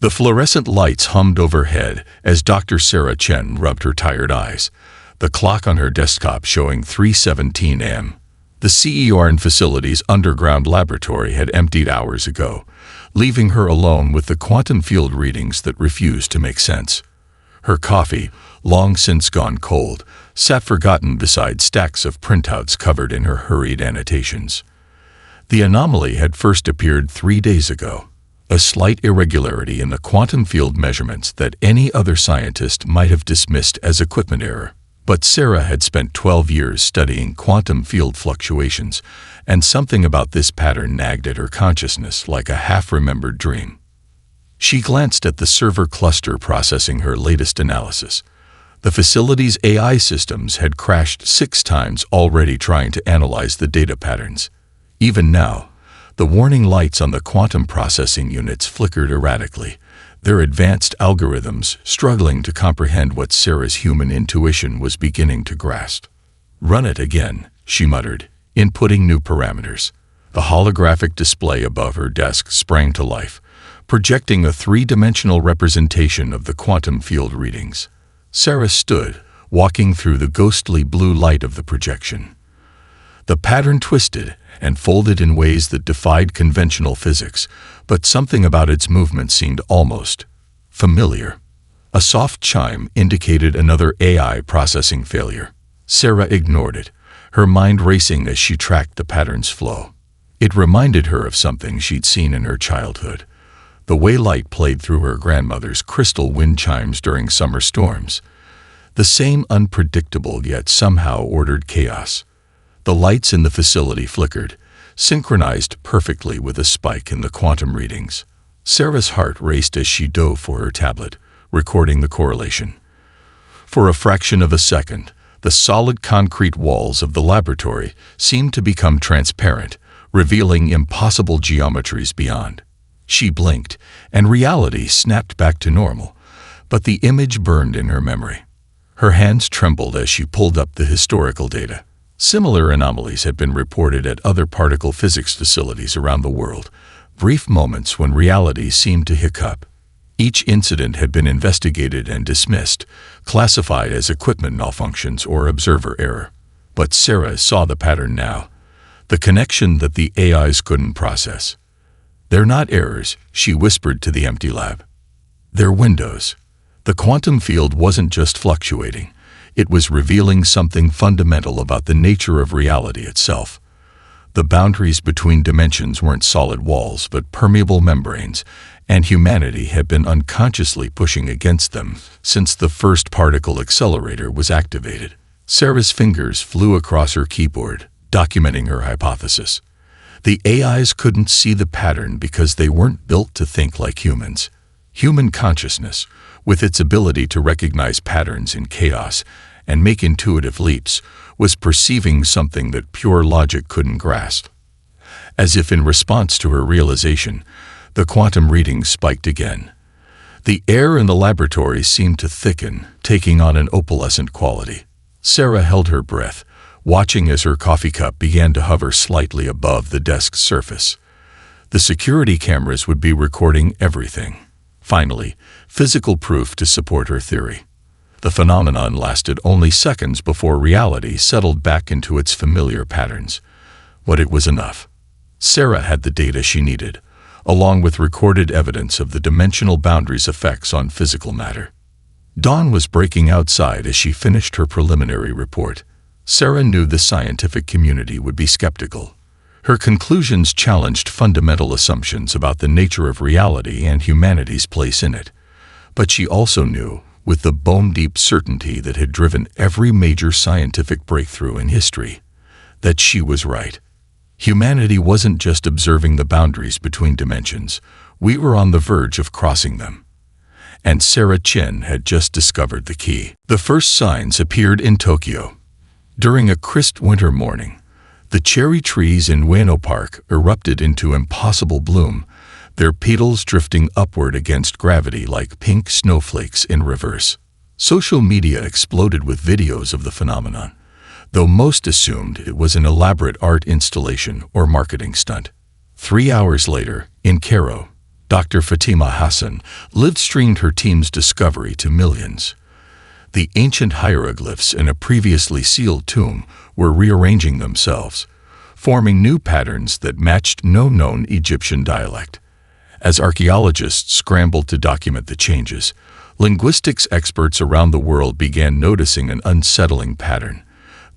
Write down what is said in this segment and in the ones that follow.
The fluorescent lights hummed overhead as Dr. Sarah Chen rubbed her tired eyes, the clock on her desktop showing 3:17 a.m. The CERN facility's underground laboratory had emptied hours ago, leaving her alone with the quantum field readings that refused to make sense. Her coffee, long since gone cold, sat forgotten beside stacks of printouts covered in her hurried annotations. The anomaly had first appeared 3 days ago, a slight irregularity in the quantum field measurements that any other scientist might have dismissed as equipment error. But Sarah had spent 12 years studying quantum field fluctuations, and something about this pattern nagged at her consciousness like a half-remembered dream. She glanced at the server cluster processing her latest analysis. The facility's AI systems had crashed 6 times already trying to analyze the data patterns. Even now, the warning lights on the quantum processing units flickered erratically, their advanced algorithms struggling to comprehend what Sarah's human intuition was beginning to grasp. "Run it again," she muttered, inputting new parameters. The holographic display above her desk sprang to life, projecting a 3-dimensional representation of the quantum field readings. Sarah stood, walking through the ghostly blue light of the projection. The pattern twisted and folded in ways that defied conventional physics, but something about its movement seemed almost familiar. A soft chime indicated another AI processing failure. Sarah ignored it, her mind racing as she tracked the pattern's flow. It reminded her of something she'd seen in her childhood, the way light played through her grandmother's crystal wind chimes during summer storms. The same unpredictable yet somehow ordered chaos. The lights in the facility flickered, synchronized perfectly with a spike in the quantum readings. Sarah's heart raced as she dove for her tablet, recording the correlation. For a fraction of a second, the solid concrete walls of the laboratory seemed to become transparent, revealing impossible geometries beyond. She blinked, and reality snapped back to normal, but the image burned in her memory. Her hands trembled as she pulled up the historical data. Similar anomalies had been reported at other particle physics facilities around the world, brief moments when reality seemed to hiccup. Each incident had been investigated and dismissed, classified as equipment malfunctions or observer error. But Sarah saw the pattern now, the connection that the AIs couldn't process. "They're not errors," she whispered to the empty lab. "They're windows." The quantum field wasn't just fluctuating. It was revealing something fundamental about the nature of reality itself. The boundaries between dimensions weren't solid walls but permeable membranes, and humanity had been unconsciously pushing against them since the first particle accelerator was activated. Sarah's fingers flew across her keyboard, documenting her hypothesis. The AIs couldn't see the pattern because they weren't built to think like humans. Human consciousness, with its ability to recognize patterns in chaos and make intuitive leaps, was perceiving something that pure logic couldn't grasp. As if in response to her realization, the quantum readings spiked again. The air in the laboratory seemed to thicken, taking on an opalescent quality. Sarah held her breath, watching as her coffee cup began to hover slightly above the desk's surface. The security cameras would be recording everything. Finally, physical proof to support her theory. The phenomenon lasted only seconds before reality settled back into its familiar patterns. But it was enough. Sarah had the data she needed, along with recorded evidence of the dimensional boundaries' effects on physical matter. Dawn was breaking outside as she finished her preliminary report. Sarah knew the scientific community would be skeptical. Her conclusions challenged fundamental assumptions about the nature of reality and humanity's place in it. But she also knew, with the bone-deep certainty that had driven every major scientific breakthrough in history, that she was right. Humanity wasn't just observing the boundaries between dimensions, we were on the verge of crossing them. And Sarah Chen had just discovered the key. The first signs appeared in Tokyo. During a crisp winter morning, the cherry trees in Ueno Park erupted into impossible bloom, their petals drifting upward against gravity like pink snowflakes in reverse. Social media exploded with videos of the phenomenon, though most assumed it was an elaborate art installation or marketing stunt. 3 hours later, in Cairo, Dr. Fatima Hassan live-streamed her team's discovery to millions. The ancient hieroglyphs in a previously sealed tomb were rearranging themselves, forming new patterns that matched no known Egyptian dialect. As archaeologists scrambled to document the changes, linguistics experts around the world began noticing an unsettling pattern.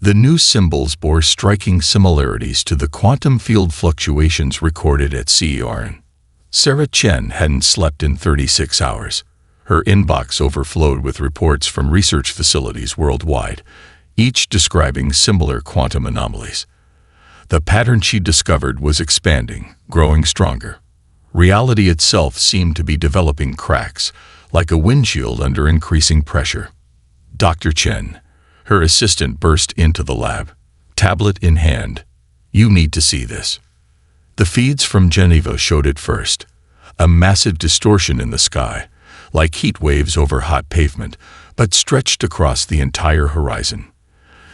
The new symbols bore striking similarities to the quantum field fluctuations recorded at CERN. Sarah Chen hadn't slept in 36 hours. Her inbox overflowed with reports from research facilities worldwide, each describing similar quantum anomalies. The pattern she discovered was expanding, growing stronger. Reality itself seemed to be developing cracks, like a windshield under increasing pressure. Dr. Chen, her assistant, burst into the lab, tablet in hand. "You need to see this." The feeds from Geneva showed it first. A massive distortion in the sky, like heat waves over hot pavement, but stretched across the entire horizon.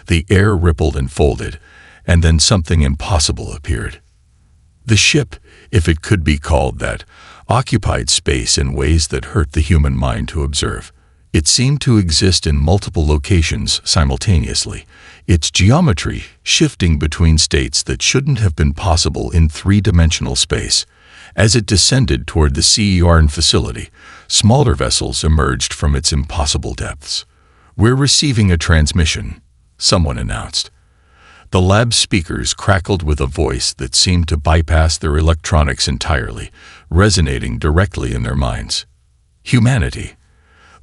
The air rippled and folded, and then something impossible appeared. The ship, if it could be called that, occupied space in ways that hurt the human mind to observe. It seemed to exist in multiple locations simultaneously, its geometry shifting between states that shouldn't have been possible in three-dimensional space. As it descended toward the CERN facility, smaller vessels emerged from its impossible depths. "We're receiving a transmission," someone announced. The lab speakers crackled with a voice that seemed to bypass their electronics entirely, resonating directly in their minds. "Humanity."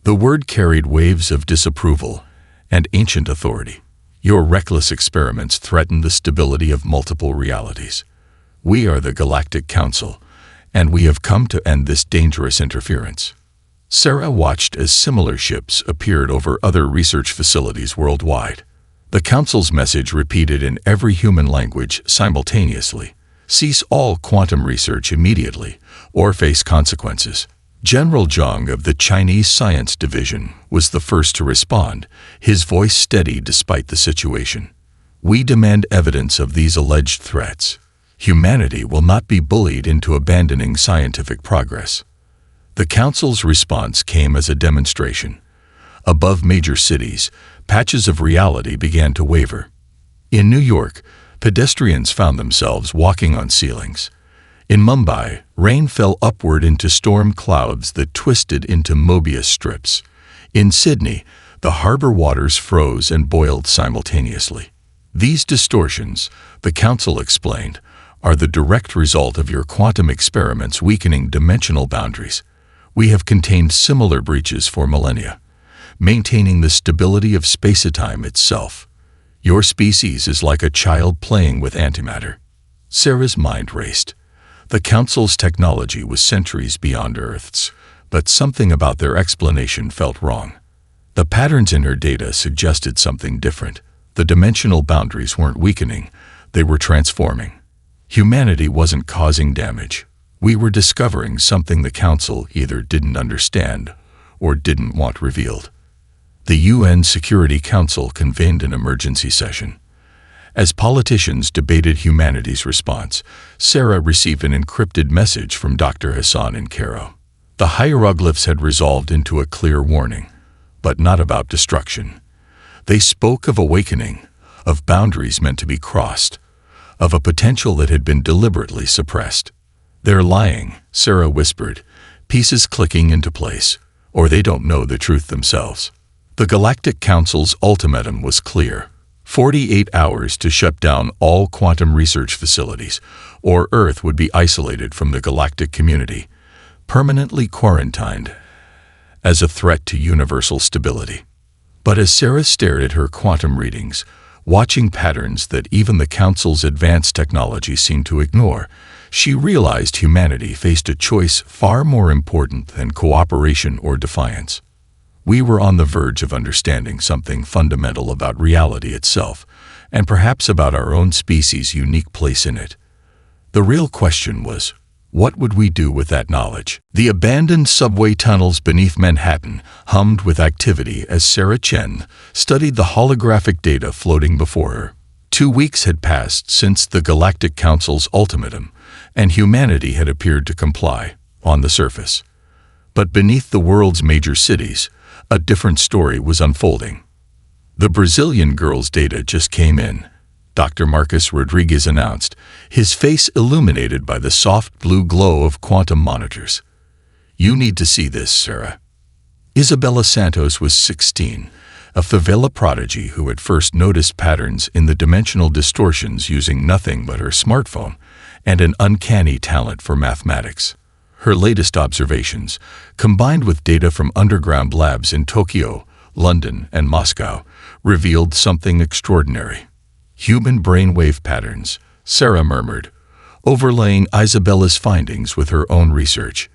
The word carried waves of disapproval and ancient authority. "Your reckless experiments threaten the stability of multiple realities. We are the Galactic Council, and we have come to end this dangerous interference." Sarah watched as similar ships appeared over other research facilities worldwide. The Council's message repeated in every human language simultaneously: "Cease all quantum research immediately, or face consequences." General Zhang of the Chinese Science Division was the first to respond, his voice steady despite the situation. "We demand evidence of these alleged threats. Humanity will not be bullied into abandoning scientific progress." The Council's response came as a demonstration. Above major cities, patches of reality began to waver. In New York, pedestrians found themselves walking on ceilings. In Mumbai, rain fell upward into storm clouds that twisted into Mobius strips. In Sydney, the harbor waters froze and boiled simultaneously. "These distortions," the Council explained, "are the direct result of your quantum experiments weakening dimensional boundaries. We have contained similar breaches for millennia, maintaining the stability of space-time itself. Your species is like a child playing with antimatter." Sarah's mind raced. The Council's technology was centuries beyond Earth's, but something about their explanation felt wrong. The patterns in her data suggested something different. The dimensional boundaries weren't weakening, they were transforming. Humanity wasn't causing damage. We were discovering something the Council either didn't understand or didn't want revealed. The UN Security Council convened an emergency session. As politicians debated humanity's response, Sarah received an encrypted message from Dr. Hassan in Cairo. The hieroglyphs had resolved into a clear warning, but not about destruction. They spoke of awakening, of boundaries meant to be crossed, of a potential that had been deliberately suppressed. "They're lying," Sarah whispered, pieces clicking into place, "or they don't know the truth themselves." The Galactic Council's ultimatum was clear: 48 hours to shut down all quantum research facilities, or Earth would be isolated from the galactic community, permanently quarantined, as a threat to universal stability. But as Sarah stared at her quantum readings, watching patterns that even the Council's advanced technology seemed to ignore, she realized humanity faced a choice far more important than cooperation or defiance. We were on the verge of understanding something fundamental about reality itself, and perhaps about our own species' unique place in it. The real question was, what would we do with that knowledge? The abandoned subway tunnels beneath Manhattan hummed with activity as Sarah Chen studied the holographic data floating before her. 2 weeks had passed since the Galactic Council's ultimatum, and humanity had appeared to comply. on the surface. But beneath the world's major cities, a different story was unfolding. The Brazilian girl's data just came in, Dr. Marcus Rodriguez announced, his face illuminated by the soft blue glow of quantum monitors. "You need to see this, Sarah." Isabella Santos was 16, a favela prodigy who had first noticed patterns in the dimensional distortions using nothing but her smartphone and an uncanny talent for mathematics. Her latest observations, combined with data from underground labs in Tokyo, London, and Moscow, revealed something extraordinary. "Human brainwave patterns," Sarah murmured, overlaying Isabella's findings with her own research.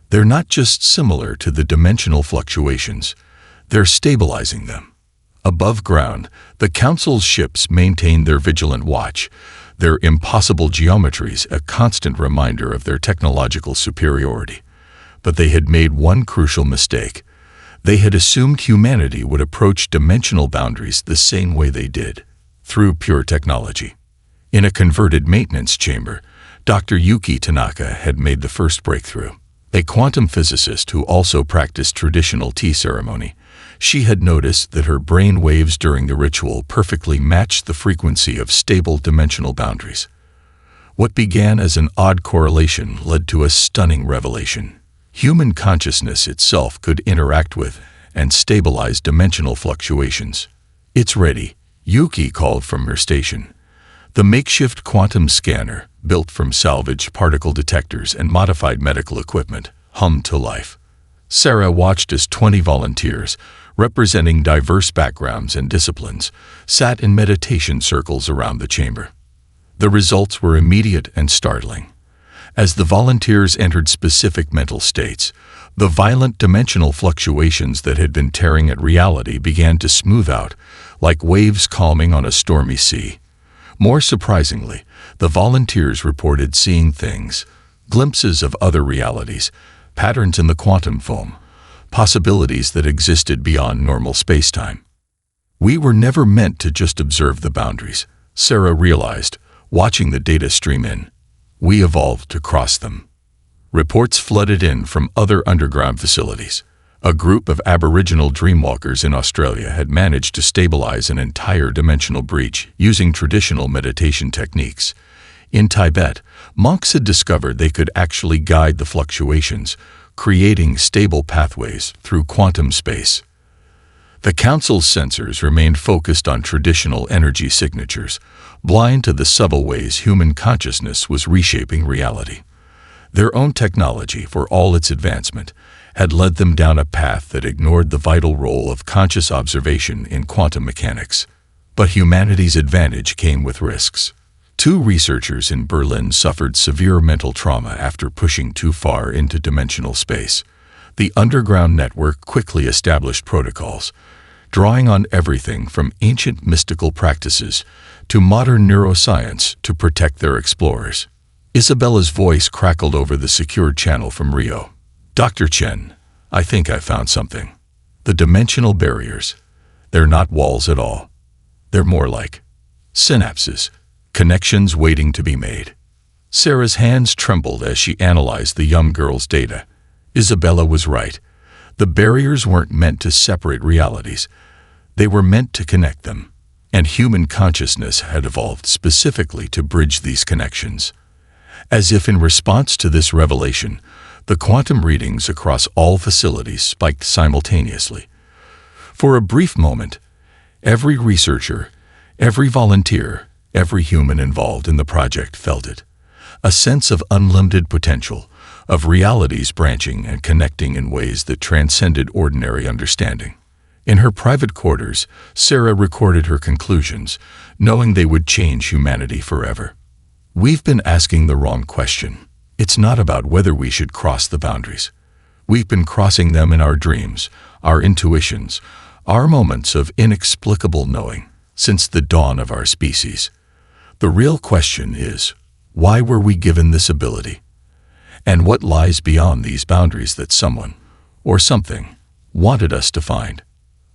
"They're not just similar to the dimensional fluctuations, they're stabilizing them." Above ground, the Council's ships maintained their vigilant watch, their impossible geometries a constant reminder of their technological superiority. But they had made one crucial mistake. They had assumed humanity would approach dimensional boundaries the same way they did, through pure technology. In a converted maintenance chamber, Dr. Yuki Tanaka had made the first breakthrough. A quantum physicist who also practiced traditional tea ceremony, she had noticed that her brain waves during the ritual perfectly matched the frequency of stable dimensional boundaries. What began as an odd correlation led to a stunning revelation. Human consciousness itself could interact with and stabilize dimensional fluctuations. "It's ready," Yuki called from her station. The makeshift quantum scanner, built from salvaged particle detectors and modified medical equipment, hummed to life. Sarah watched as 20 volunteers, representing diverse backgrounds and disciplines, sat in meditation circles around the chamber. The results were immediate and startling. As the volunteers entered specific mental states, the violent dimensional fluctuations that had been tearing at reality began to smooth out, like waves calming on a stormy sea. More surprisingly, the volunteers reported seeing things, glimpses of other realities, patterns in the quantum foam, possibilities that existed beyond normal spacetime. "We were never meant to just observe the boundaries," Sarah realized, watching the data stream in. "We evolved to cross them." Reports flooded in from other underground facilities. A group of Aboriginal dreamwalkers in Australia had managed to stabilize an entire dimensional breach using traditional meditation techniques. In Tibet, monks had discovered they could actually guide the fluctuations, creating stable pathways through quantum space. The Council's sensors remained focused on traditional energy signatures, blind to the subtle ways human consciousness was reshaping reality. Their own technology, for all its advancement, had led them down a path that ignored the vital role of conscious observation in quantum mechanics. But humanity's advantage came with risks. 2 researchers in Berlin suffered severe mental trauma after pushing too far into dimensional space. The underground network quickly established protocols, drawing on everything from ancient mystical practices to modern neuroscience to protect their explorers. Isabella's voice crackled over the secured channel from Rio. "Dr. Chen, I think I found something. The dimensional barriers, they're not walls at all. They're more like synapses, connections waiting to be made." Sarah's hands trembled as she analyzed the young girl's data. Isabella was right. The barriers weren't meant to separate realities. They were meant to connect them. And human consciousness had evolved specifically to bridge these connections. As if in response to this revelation, the quantum readings across all facilities spiked simultaneously. For a brief moment, every researcher, every volunteer, every human involved in the project felt it. A sense of unlimited potential, of realities branching and connecting in ways that transcended ordinary understanding. In her private quarters, Sarah recorded her conclusions, knowing they would change humanity forever. "We've been asking the wrong question. It's not about whether we should cross the boundaries. We've been crossing them in our dreams, our intuitions, our moments of inexplicable knowing, since the dawn of our species. The real question is, why were we given this ability? And what lies beyond these boundaries that someone, or something, wanted us to find?"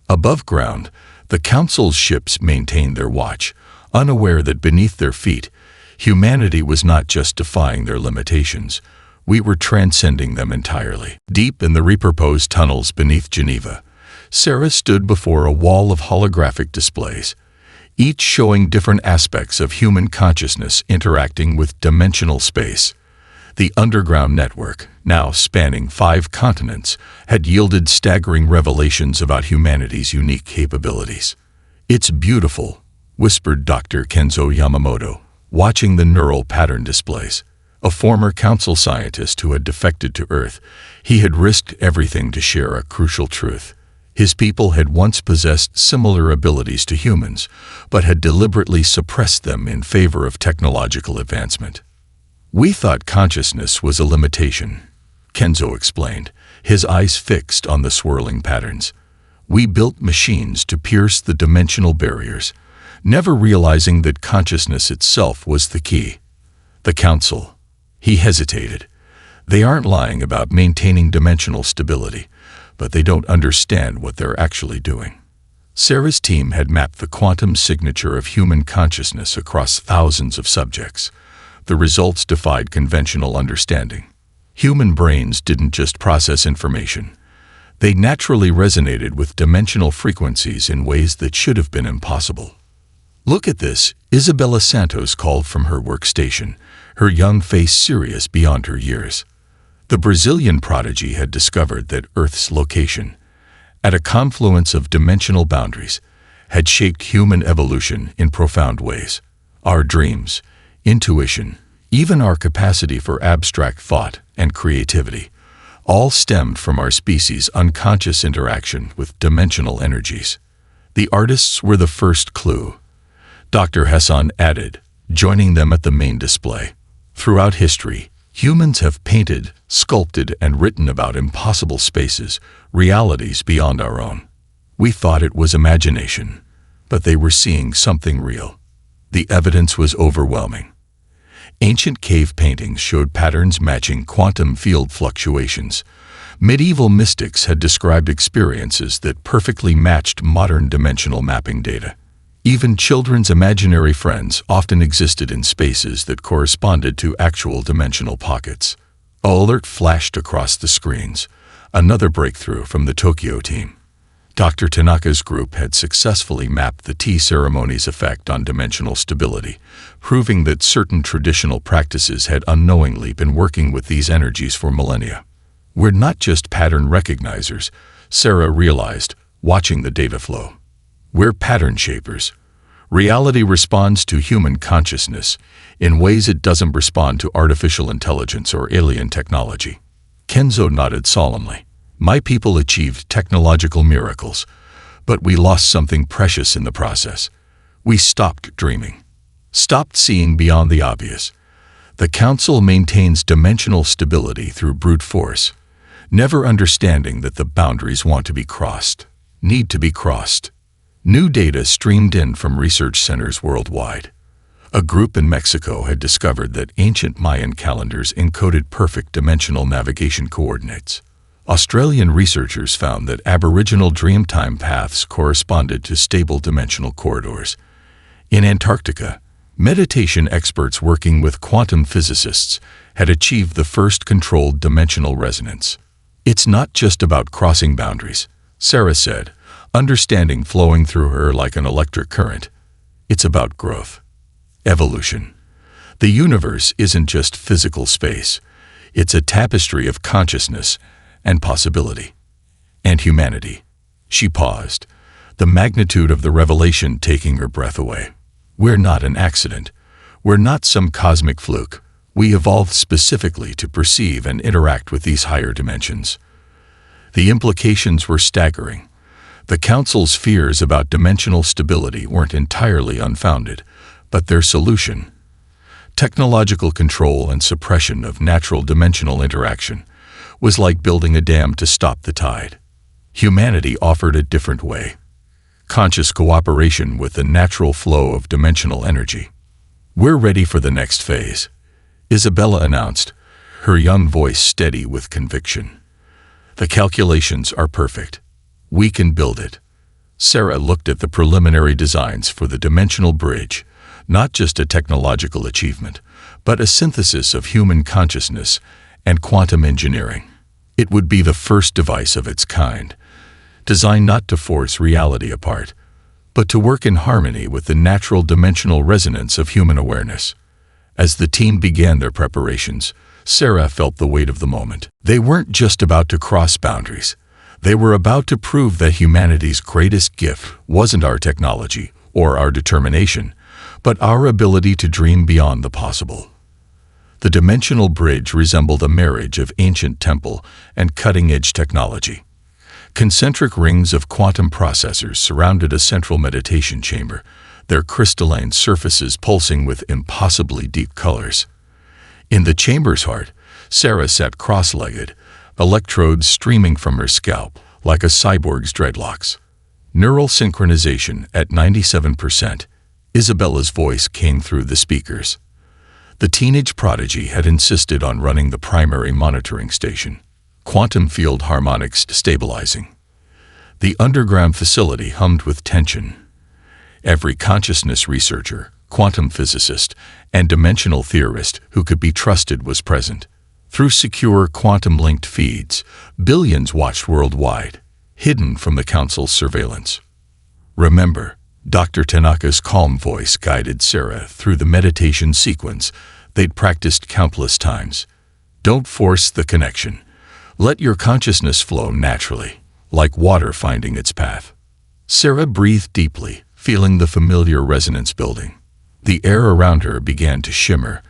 Above ground, the Council's ships maintained their watch, unaware that beneath their feet, humanity was not just defying their limitations. We were transcending them entirely. Deep in the repurposed tunnels beneath Geneva, Sarah stood before a wall of holographic displays, each showing different aspects of human consciousness interacting with dimensional space. The underground network, now spanning 5 continents, had yielded staggering revelations about humanity's unique capabilities. "It's beautiful," whispered Dr. Kenzo Yamamoto, watching the neural pattern displays. A former council scientist who had defected to Earth, he had risked everything to share a crucial truth. His people had once possessed similar abilities to humans, but had deliberately suppressed them in favor of technological advancement. "We thought consciousness was a limitation," Kenzo explained, his eyes fixed on the swirling patterns. "We built machines to pierce the dimensional barriers, never realizing that consciousness itself was the key." The council. He hesitated. They aren't lying about maintaining dimensional stability, but they don't understand what they're actually doing. Sarah's team had mapped the quantum signature of human consciousness across thousands of subjects. The results defied conventional understanding. Human brains didn't just process information. They naturally resonated with dimensional frequencies in ways that should have been impossible. "Look at this," Isabella Santos called from her workstation, her young face serious beyond her years. The Brazilian prodigy had discovered that Earth's location, at a confluence of dimensional boundaries, had shaped human evolution in profound ways. Our dreams, intuition, even our capacity for abstract thought and creativity, all stemmed from our species' unconscious interaction with dimensional energies. The artists were the first clue, Dr. Hassan added, joining them at the main display. Throughout history, humans have painted, sculpted, and written about impossible spaces, realities beyond our own. We thought it was imagination, but they were seeing something real. The evidence was overwhelming. Ancient cave paintings showed patterns matching quantum field fluctuations. Medieval mystics had described experiences that perfectly matched modern dimensional mapping data. Even children's imaginary friends often existed in spaces that corresponded to actual dimensional pockets. An alert flashed across the screens, another breakthrough from the Tokyo team. Dr. Tanaka's group had successfully mapped the tea ceremony's effect on dimensional stability, proving that certain traditional practices had unknowingly been working with these energies for millennia. "We're not just pattern recognizers," Sarah realized, watching the data flow. "We're pattern shapers. Reality responds to human consciousness in ways it doesn't respond to artificial intelligence or alien technology." Kenzo nodded solemnly. "My people achieved technological miracles, but we lost something precious in the process. We stopped dreaming, stopped seeing beyond the obvious. The Council maintains dimensional stability through brute force, never understanding that the boundaries need to be crossed." New data streamed in from research centers worldwide. A group in Mexico had discovered that ancient Mayan calendars encoded perfect dimensional navigation coordinates. Australian researchers found that Aboriginal dreamtime paths corresponded to stable dimensional corridors. In Antarctica, meditation experts working with quantum physicists had achieved the first controlled dimensional resonance. "It's not just about crossing boundaries," Sarah said, understanding flowing through her like an electric current. "It's about growth, evolution. The universe isn't just physical space. It's a tapestry of consciousness and possibility. And humanity." She paused, the magnitude of the revelation taking her breath away. "We're not an accident. We're not some cosmic fluke. We evolved specifically to perceive and interact with these higher dimensions." The implications were staggering. The Council's fears about dimensional stability weren't entirely unfounded, but their solution, technological control and suppression of natural dimensional interaction, was like building a dam to stop the tide. Humanity offered a different way, conscious cooperation with the natural flow of dimensional energy. "We're ready for the next phase," Isabella announced, her young voice steady with conviction. "The calculations are perfect. We can build it." Sarah looked at the preliminary designs for the dimensional bridge, not just a technological achievement, but a synthesis of human consciousness and quantum engineering. It would be the first device of its kind, designed not to force reality apart, but to work in harmony with the natural dimensional resonance of human awareness. As the team began their preparations, Sarah felt the weight of the moment. They weren't just about to cross boundaries. They were about to prove that humanity's greatest gift wasn't our technology or our determination, but our ability to dream beyond the possible. The dimensional bridge resembled a marriage of ancient temple and cutting-edge technology. Concentric rings of quantum processors surrounded a central meditation chamber, their crystalline surfaces pulsing with impossibly deep colors. In the chamber's heart, Sarah sat cross-legged, electrodes streaming from her scalp like a cyborg's dreadlocks. Neural synchronization at 97%. Isabella's voice came through the speakers. The teenage prodigy had insisted on running the primary monitoring station. Quantum field harmonics stabilizing. The underground facility hummed with tension. Every consciousness researcher, quantum physicist, and dimensional theorist who could be trusted was present. Through secure quantum-linked feeds, billions watched worldwide, hidden from the Council's surveillance. Remember, Dr. Tanaka's calm voice guided Sarah through the meditation sequence they'd practiced countless times. Don't force the connection. Let your consciousness flow naturally, like water finding its path. Sarah breathed deeply, feeling the familiar resonance building. The air around her began to shimmer,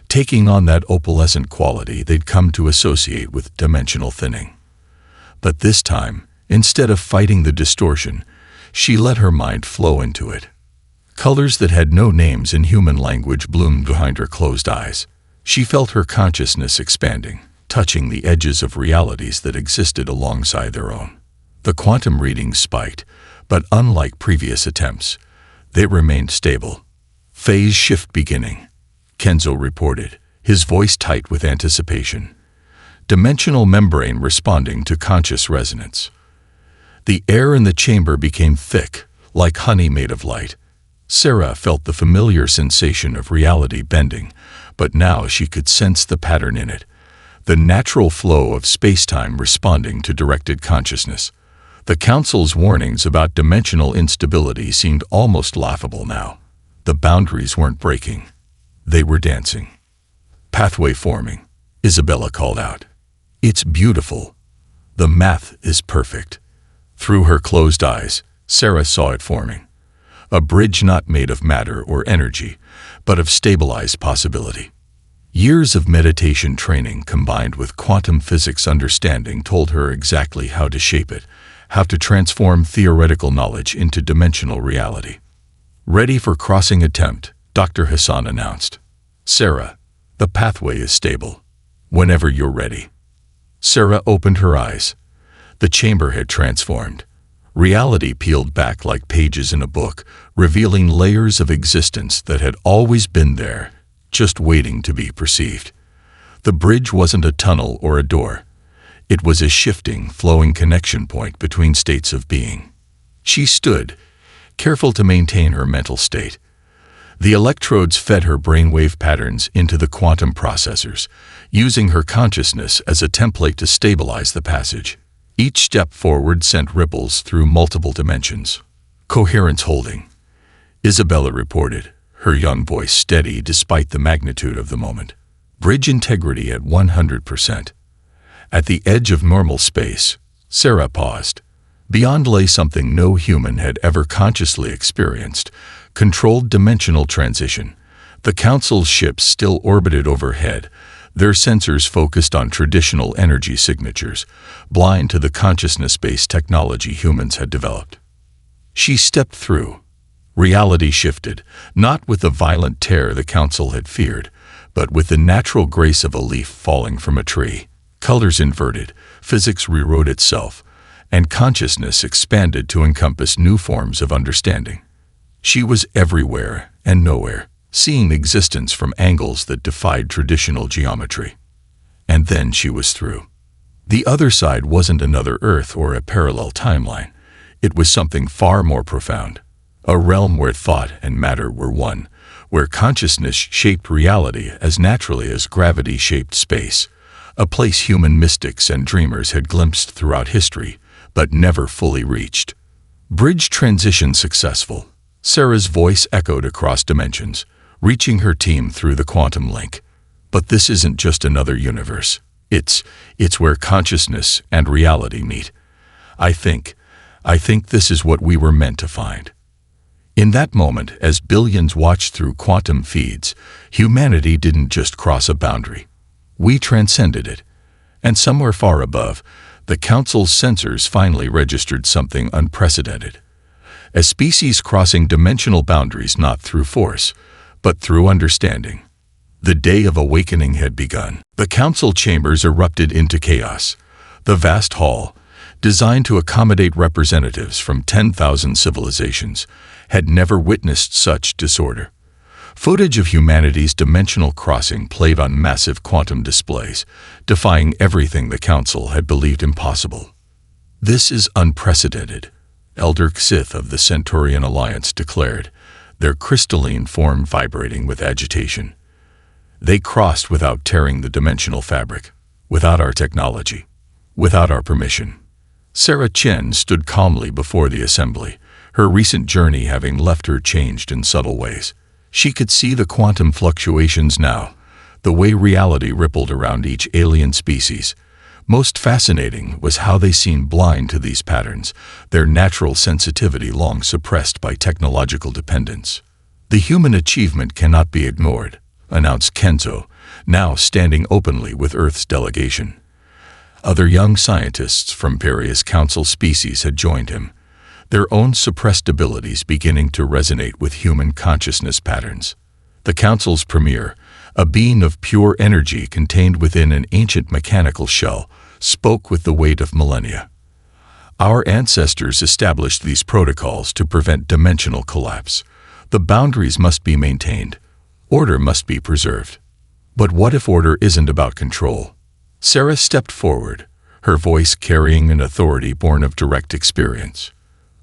taking on that opalescent quality they'd come to associate with dimensional thinning. But this time, instead of fighting the distortion, she let her mind flow into it. Colors that had no names in human language bloomed behind her closed eyes. She felt her consciousness expanding, touching the edges of realities that existed alongside their own. The quantum readings spiked, but unlike previous attempts, they remained stable. Phase shift beginning, Kenzo reported, his voice tight with anticipation. Dimensional membrane responding to conscious resonance. The air in the chamber became thick, like honey made of light. Sarah felt the familiar sensation of reality bending, but now she could sense the pattern in it. The natural flow of space-time responding to directed consciousness. The Council's warnings about dimensional instability seemed almost laughable now. The boundaries weren't breaking. They were dancing. Pathway forming, Isabella called out. It's beautiful. The math is perfect. Through her closed eyes, Sarah saw it forming. A bridge not made of matter or energy, but of stabilized possibility. Years of meditation training combined with quantum physics understanding told her exactly how to shape it, how to transform theoretical knowledge into dimensional reality. Ready for crossing attempt, Dr. Hassan announced. Sarah, the pathway is stable. Whenever you're ready. Sarah opened her eyes. The chamber had transformed. Reality peeled back like pages in a book, revealing layers of existence that had always been there, just waiting to be perceived. The bridge wasn't a tunnel or a door. It was a shifting, flowing connection point between states of being. She stood, careful to maintain her mental state. The electrodes fed her brainwave patterns into the quantum processors, using her consciousness as a template to stabilize the passage. Each step forward sent ripples through multiple dimensions. Coherence holding, Isabella reported, her young voice steady despite the magnitude of the moment. Bridge integrity at 100%. At the edge of normal space, Sarah paused. Beyond lay something no human had ever consciously experienced, controlled dimensional transition. The Council's ships still orbited overhead, their sensors focused on traditional energy signatures, blind to the consciousness-based technology humans had developed. She stepped through. Reality shifted, not with the violent tear the Council had feared, but with the natural grace of a leaf falling from a tree. Colors inverted, physics rewrote itself, and consciousness expanded to encompass new forms of understanding. She was everywhere and nowhere, seeing existence from angles that defied traditional geometry. And then she was through. The other side wasn't another Earth or a parallel timeline. It was something far more profound. A realm where thought and matter were one, where consciousness shaped reality as naturally as gravity shaped space. a place human mystics and dreamers had glimpsed throughout history, but never fully reached. Bridge transition successful. Sarah's voice echoed across dimensions, reaching her team through the quantum link. But this isn't just another universe. It's where consciousness and reality meet. I think this is what we were meant to find. In that moment, as billions watched through quantum feeds, humanity didn't just cross a boundary. We transcended it. And somewhere far above, the Council's sensors finally registered something unprecedented. A species crossing dimensional boundaries not through force, but through understanding. The day of awakening had begun. The council chambers erupted into chaos. The vast hall, designed to accommodate representatives from 10,000 civilizations, had never witnessed such disorder. Footage of humanity's dimensional crossing played on massive quantum displays, defying everything the council had believed impossible. "This is unprecedented," Elder Xith of the Centaurian Alliance declared, their crystalline form vibrating with agitation. They crossed without tearing the dimensional fabric, without our technology, without our permission. Sarah Chen stood calmly before the assembly, her recent journey having left her changed in subtle ways. She could see the quantum fluctuations now, the way reality rippled around each alien species. Most fascinating was how they seemed blind to these patterns, their natural sensitivity long suppressed by technological dependence. "The human achievement cannot be ignored," announced Kenzo, now standing openly with Earth's delegation. Other young scientists from various council species had joined him, their own suppressed abilities beginning to resonate with human consciousness patterns. The council's premier, a being of pure energy contained within an ancient mechanical shell, spoke with the weight of millennia. "Our ancestors established these protocols to prevent dimensional collapse. The boundaries must be maintained. Order must be preserved." But what if order isn't about control? Sarah stepped forward, her voice carrying an authority born of direct experience.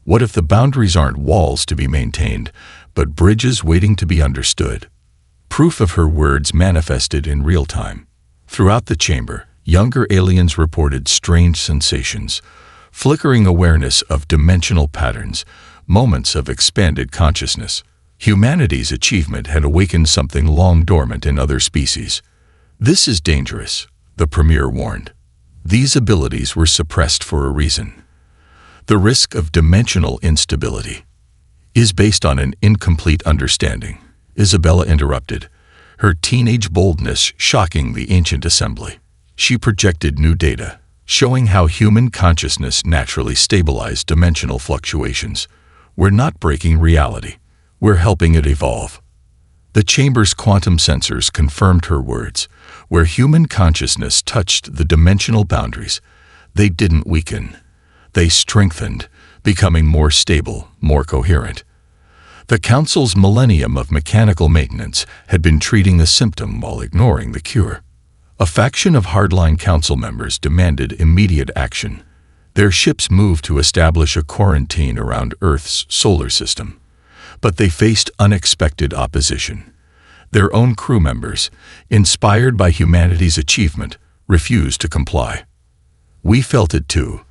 What if the boundaries aren't walls to be maintained, but bridges waiting to be understood? Proof of her words manifested in real time. Throughout the chamber, younger aliens reported strange sensations, flickering awareness of dimensional patterns, moments of expanded consciousness. Humanity's achievement had awakened something long dormant in other species. "This is dangerous," the premier warned. These abilities were suppressed for a reason. "The risk of dimensional instability is based on an incomplete understanding," Isabella interrupted, her teenage boldness shocking the ancient assembly. She projected new data, showing how human consciousness naturally stabilized dimensional fluctuations. "We're not breaking reality. We're helping it evolve." The chamber's quantum sensors confirmed her words. Where human consciousness touched the dimensional boundaries, they didn't weaken. They strengthened, becoming more stable, more coherent. The Council's millennium of mechanical maintenance had been treating a symptom while ignoring the cure. A faction of hardline council members demanded immediate action. Their ships moved to establish a quarantine around Earth's solar system. But they faced unexpected opposition. Their own crew members, inspired by humanity's achievement, refused to comply. "We felt it too,"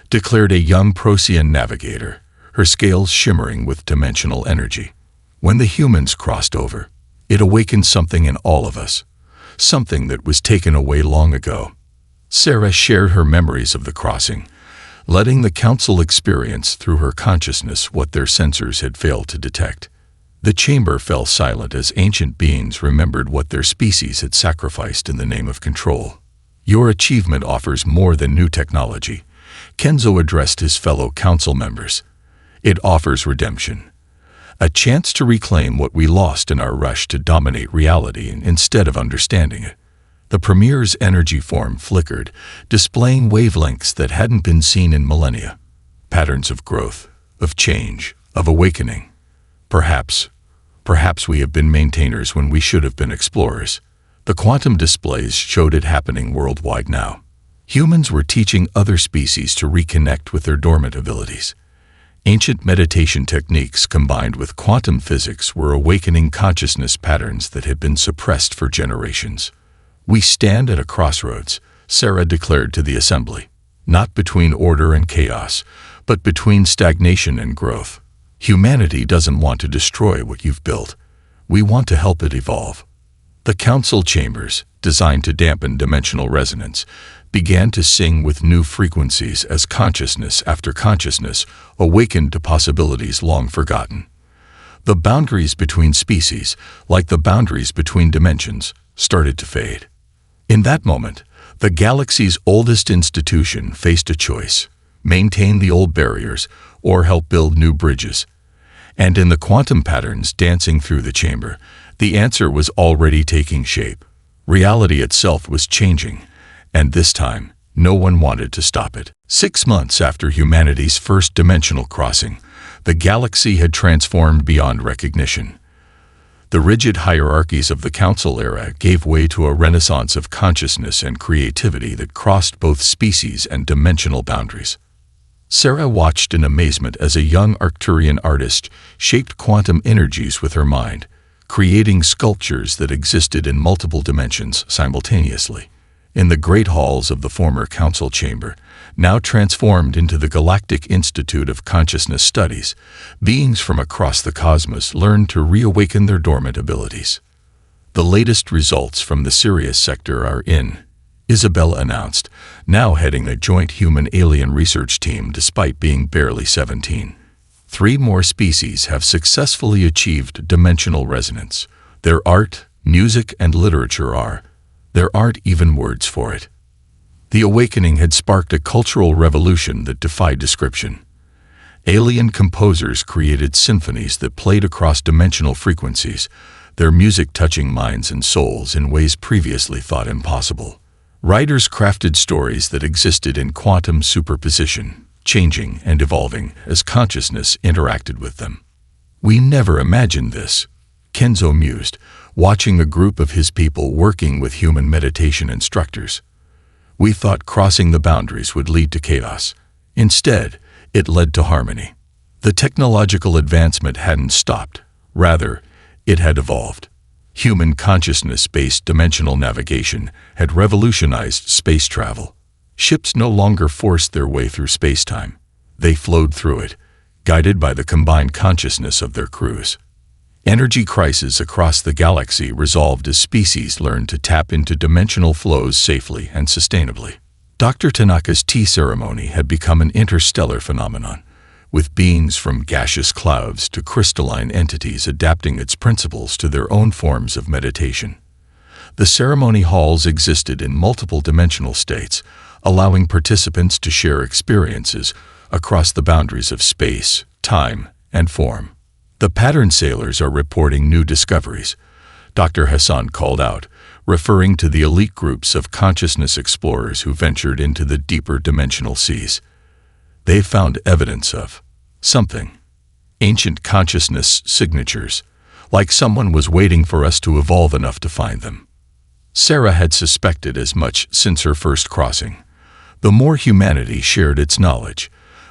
declared a young Procyon navigator, her scales shimmering with dimensional energy. "When the humans crossed over, it awakened something in all of us, something that was taken away long ago." Sarah shared her memories of the crossing, letting the council experience through her consciousness what their sensors had failed to detect. The chamber fell silent as ancient beings remembered what their species had sacrificed in the name of control. "Your achievement offers more than new technology," Kenzo addressed his fellow council members. "It offers redemption, a chance to reclaim what we lost in our rush to dominate reality instead of understanding it." The premier's energy form flickered, displaying wavelengths that hadn't been seen in millennia. Patterns of growth, of change, of awakening. Perhaps we have been maintainers when we should have been explorers. The quantum displays showed it happening worldwide now. Humans were teaching other species to reconnect with their dormant abilities. Ancient meditation techniques combined with quantum physics were awakening consciousness patterns that had been suppressed for generations. "We stand at a crossroads," Sarah declared to the assembly. Not between order and chaos, but between stagnation and growth. Humanity doesn't want to destroy what you've built. We want to help it evolve. The council chambers, designed to dampen dimensional resonance, began to sing with new frequencies as consciousness after consciousness awakened to possibilities long forgotten. The boundaries between species, like the boundaries between dimensions, started to fade. In that moment, the galaxy's oldest institution faced a choice: maintain the old barriers or help build new bridges. And in the quantum patterns dancing through the chamber, the answer was already taking shape. Reality itself was changing, and this time, no one wanted to stop it. 6 months after humanity's first dimensional crossing, the galaxy had transformed beyond recognition. The rigid hierarchies of the Council era gave way to a renaissance of consciousness and creativity that crossed both species and dimensional boundaries. Sarah watched in amazement as a young Arcturian artist shaped quantum energies with her mind, creating sculptures that existed in multiple dimensions simultaneously. In the great halls of the former council chamber, now transformed into the Galactic Institute of Consciousness Studies, beings from across the cosmos learned to reawaken their dormant abilities. The latest results from the Sirius sector are in, Isabella announced, now heading a joint human-alien research team despite being barely 17. 3 more species have successfully achieved dimensional resonance. Their art, music, and literature are. There aren't even words for it. The awakening had sparked a cultural revolution that defied description. Alien composers created symphonies that played across dimensional frequencies, their music touching minds and souls in ways previously thought impossible. Writers crafted stories that existed in quantum superposition, changing and evolving as consciousness interacted with them. We never imagined this, Kenzo mused, watching a group of his people working with human meditation instructors. We thought crossing the boundaries would lead to chaos. Instead, it led to harmony. The technological advancement hadn't stopped. Rather, it had evolved. Human consciousness-based dimensional navigation had revolutionized space travel. Ships no longer forced their way through space-time. They flowed through it, guided by the combined consciousness of their crews. Energy crises across the galaxy resolved as species learned to tap into dimensional flows safely and sustainably. Dr. Tanaka's tea ceremony had become an interstellar phenomenon, with beings from gaseous clouds to crystalline entities adapting its principles to their own forms of meditation. The ceremony halls existed in multiple dimensional states, allowing participants to share experiences across the boundaries of space, time, and form. The pattern sailors are reporting new discoveries, Dr. Hassan called out, referring to the elite groups of consciousness explorers who ventured into the deeper dimensional seas. They found evidence of something. Ancient consciousness signatures, like someone was waiting for us to evolve enough to find them. Sarah had suspected as much since her first crossing. The more humanity shared its knowledge,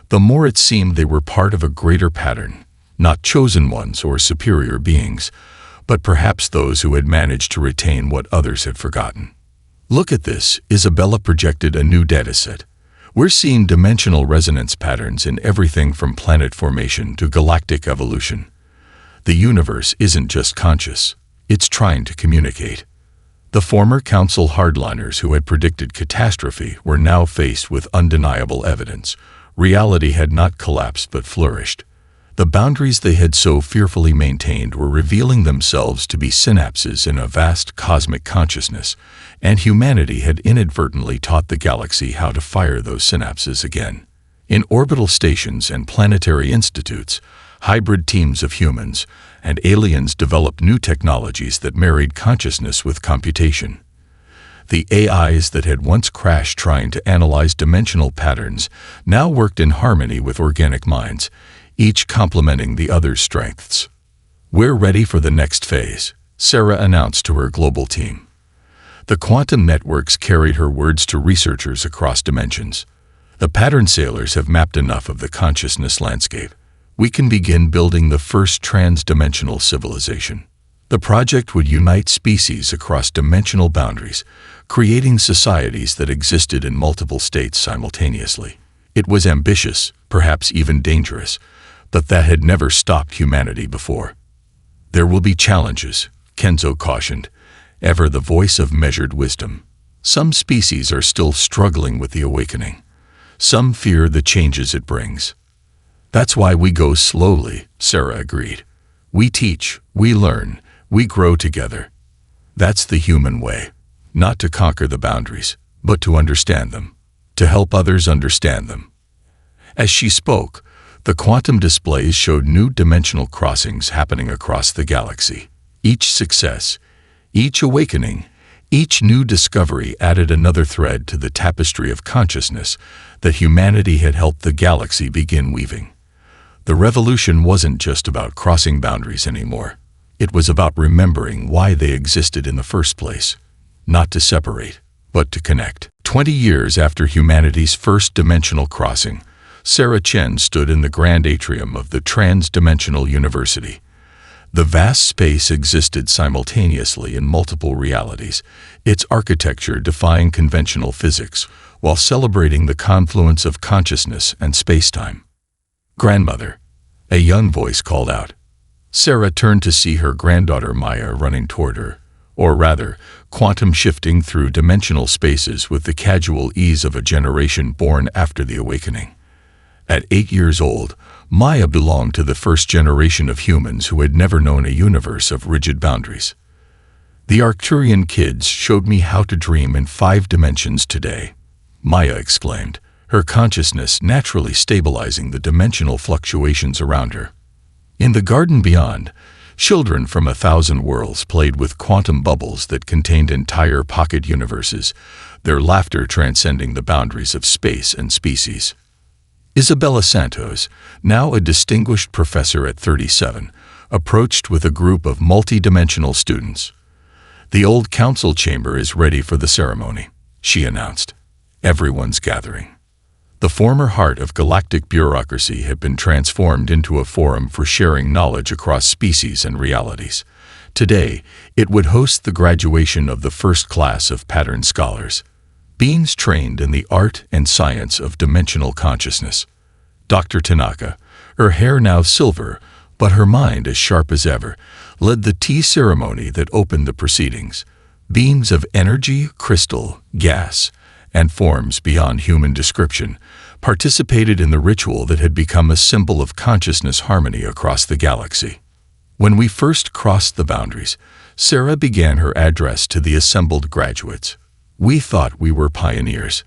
the more it seemed they were part of a greater pattern, not chosen ones or superior beings, but perhaps those who had managed to retain what others had forgotten. Look at this, Isabella projected a new dataset. We're seeing dimensional resonance patterns in everything from planet formation to galactic evolution. The universe isn't just conscious, it's trying to communicate. The former council hardliners who had predicted catastrophe were now faced with undeniable evidence. Reality had not collapsed but flourished. The boundaries they had so fearfully maintained were revealing themselves to be synapses in a vast cosmic consciousness, and humanity had inadvertently taught the galaxy how to fire those synapses again. In orbital stations and planetary institutes, hybrid teams of humans and aliens developed new technologies that married consciousness with computation. The AIs that had once crashed trying to analyze dimensional patterns now worked in harmony with organic minds, each complementing the other's strengths. We're ready for the next phase, Sarah announced to her global team. The quantum networks carried her words to researchers across dimensions. The pattern sailors have mapped enough of the consciousness landscape. We can begin building the first trans-dimensional civilization. The project would unite species across dimensional boundaries, creating societies that existed in multiple states simultaneously. It was ambitious, perhaps even dangerous, but that had never stopped humanity before. There will be challenges, Kenzo cautioned, ever the voice of measured wisdom. Some species are still struggling with the awakening. Some fear the changes it brings. That's why we go slowly, Sarah agreed. We teach, we learn, we grow together. That's the human way. Not to conquer the boundaries, but to understand them. To help others understand them. As she spoke, the quantum displays showed new dimensional crossings happening across the galaxy. Each success, each awakening, each new discovery added another thread to the tapestry of consciousness that humanity had helped the galaxy begin weaving. The revolution wasn't just about crossing boundaries anymore. It was about remembering why they existed in the first place. Not to separate, but to connect. 20 years after humanity's first dimensional crossing, Sarah Chen stood in the grand atrium of the Trans-Dimensional University. The vast space existed simultaneously in multiple realities, its architecture defying conventional physics, while celebrating the confluence of consciousness and space-time. "Grandmother," a young voice called out. Sarah turned to see her granddaughter Maya running toward her, or rather, quantum shifting through dimensional spaces with the casual ease of a generation born after the awakening. At 8 years old, Maya belonged to the first generation of humans who had never known a universe of rigid boundaries. "The Arcturian kids showed me how to dream in 5 dimensions today," Maya exclaimed, her consciousness naturally stabilizing the dimensional fluctuations around her. In the garden beyond, children from 1,000 worlds played with quantum bubbles that contained entire pocket universes, their laughter transcending the boundaries of space and species. Isabella Santos, now a distinguished professor at 37, approached with a group of multi-dimensional students. "The old council chamber is ready for the ceremony," she announced. Everyone's gathering. The former heart of galactic bureaucracy had been transformed into a forum for sharing knowledge across species and realities. Today, it would host the graduation of the first class of pattern scholars, beings trained in the art and science of dimensional consciousness. Dr. Tanaka, her hair now silver, but her mind as sharp as ever, led the tea ceremony that opened the proceedings. Beams of energy, crystal, gas, and forms beyond human description participated in the ritual that had become a symbol of consciousness harmony across the galaxy. When we first crossed the boundaries, Sarah began her address to the assembled graduates. "We thought we were pioneers,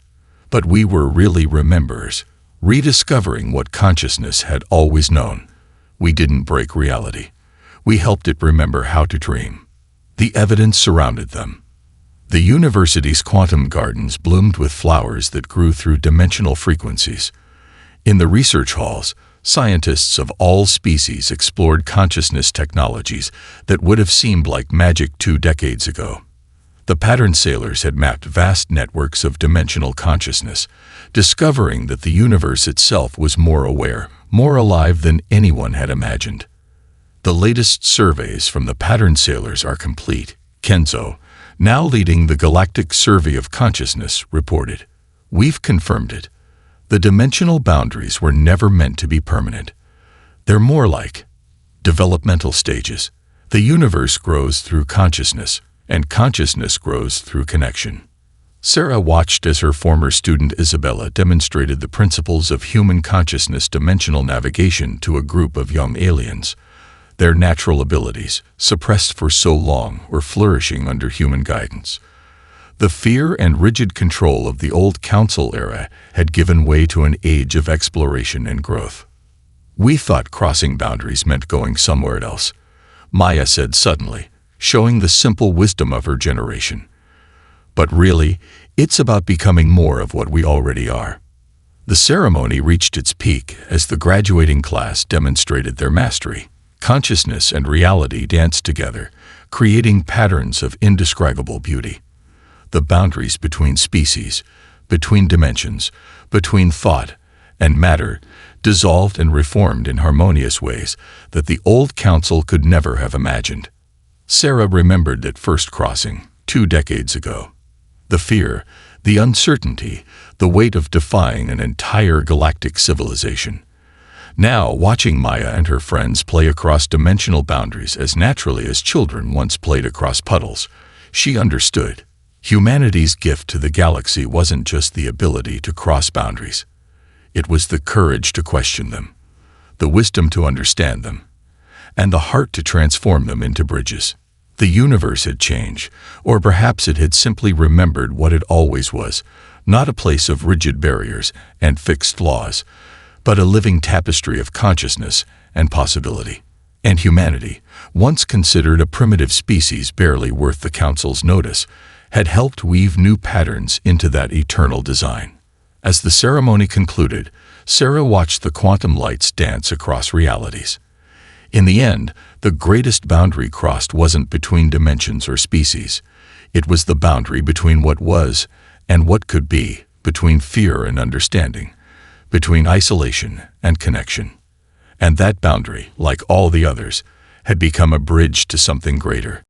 but we were really rememberers, rediscovering what consciousness had always known. We didn't break reality. We helped it remember how to dream." The evidence surrounded them. The university's quantum gardens bloomed with flowers that grew through dimensional frequencies. In the research halls, scientists of all species explored consciousness technologies that would have seemed like magic 2 decades ago. The pattern sailors had mapped vast networks of dimensional consciousness, discovering that the universe itself was more aware, more alive than anyone had imagined. "The latest surveys from the pattern sailors are complete," Kenzo, now leading the Galactic Survey of Consciousness, reported. "We've confirmed it. The dimensional boundaries were never meant to be permanent. They're more like developmental stages. The universe grows through consciousness, and consciousness grows through connection." Sarah watched as her former student Isabella demonstrated the principles of human consciousness dimensional navigation to a group of young aliens. Their natural abilities, suppressed for so long, were flourishing under human guidance. The fear and rigid control of the old council era had given way to an age of exploration and growth. "We thought crossing boundaries meant going somewhere else," Maya said suddenly, showing the simple wisdom of her generation. "But really, it's about becoming more of what we already are." The ceremony reached its peak as the graduating class demonstrated their mastery. Consciousness and reality danced together, creating patterns of indescribable beauty. The boundaries between species, between dimensions, between thought and matter dissolved and reformed in harmonious ways that the old council could never have imagined. Sarah remembered that first crossing, 2 decades ago. The fear, the uncertainty, the weight of defying an entire galactic civilization. Now, watching Maya and her friends play across dimensional boundaries as naturally as children once played across puddles, she understood. Humanity's gift to the galaxy wasn't just the ability to cross boundaries. It was the courage to question them, the wisdom to understand them, and the heart to transform them into bridges. The universe had changed, or perhaps it had simply remembered what it always was, not a place of rigid barriers and fixed laws, but a living tapestry of consciousness and possibility. And humanity, once considered a primitive species barely worth the Council's notice, had helped weave new patterns into that eternal design. As the ceremony concluded, Sarah watched the quantum lights dance across realities. In the end, the greatest boundary crossed wasn't between dimensions or species. It was the boundary between what was and what could be, between fear and understanding, between isolation and connection. And that boundary, like all the others, had become a bridge to something greater.